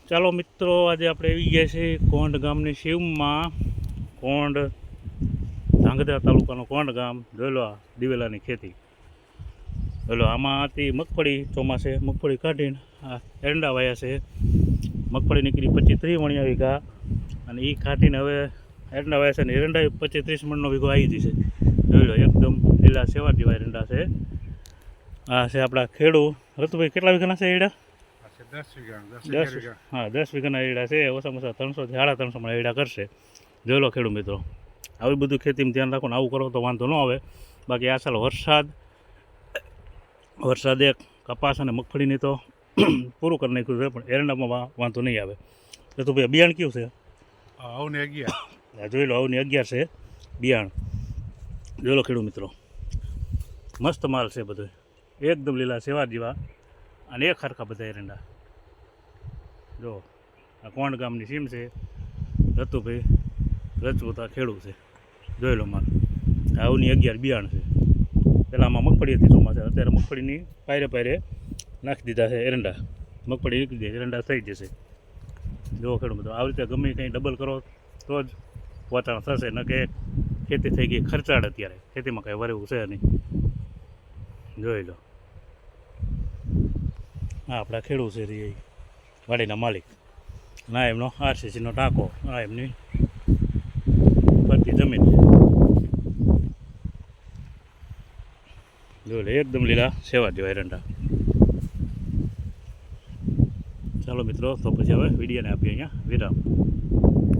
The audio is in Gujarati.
ચાલો મિત્રો, આજે આપણે આવી ગયા છે કોંઢ ગામની સીમમાં. કોંઢ ધાંગધ્રા તાલુકાનું કોંઢ ગામ. જોઈ લો આ દિવેલાની ખેતી. જોઈ લો આમાં હતી મગફળી. ચોમાસે મગફળી કાઢીને આ એરંડા વાયા છે. મગફળી નીકળી 25-30 મણ વીઘા, અને એ કાઢીને હવે એરંડા વાયા છે ને એરંડા 25-30 મણનો વીઘો આવી જશે. જોઈ લો એકદમ લીલા સેવા જેવા એરંડા છે. આ છે આપણા ખેડૂત રતુભાઈ. કેટલા વીઘાના છે એરંડા? 10 વીઘાના એરડા છે. ઓછામાં ઓછા 300 થી 350 મણ એરડા કરશે. જોઈ લો ખેડૂત મિત્રો, આવી બધું ખેતીમાં ધ્યાન રાખો ને આવું કરો તો વાંધો ન આવે. બાકી આ સાલ વરસાદે કપાસ અને મગફળીની તો પૂરું કરી નાખ્યું છે, પણ એરંડામાં વાંધો નહીં આવે. તો ભાઈ બિયાણ કયું છે? આવને 11. જોઈ લો આવની 11 છે બિયાણ. જોઈ લો ખેડૂત મિત્રો, મસ્ત માલ છે બધો, એકદમ લીલા સેવા જેવા, અને એક સરખા બધા એરંડા. જો આ કોંઢ ગામની સીમ છે. રતુભાઈ રજપૂતા ખેડૂત છે. જોઈ લો માલ. આવની 11 બિયાણ છે. પહેલાં આમાં મગફળી હતી ચોમાસે, અત્યારે મગફળીની પાયરે નાખી દીધા છે એરંડા. મગફળી નીકળી જાય, એરંડા થઈ જશે. જો ખેડૂત મિત્રો, આવી રીતે ગમે કંઈ ડબલ કરો તો જ પોતાના થશે, ન કે ખેતી થઈ ગઈ ખર્ચાળ. અત્યારે ખેતીમાં કાંઈ વરેવું છે નહીં. જોઈ લો હા આપણા ખેડૂત છે એ વાડીના માલિક. ના એમનો આરસીસીનો ટાંકો, આ એમની ફરતી જમીન છે. જોઈ લો એકદમ લીલા સેવા જેવા એરંડા. ચાલો મિત્રો, તો પછી હવે વિડીયોને આપીએ અહીંયા વિરામ.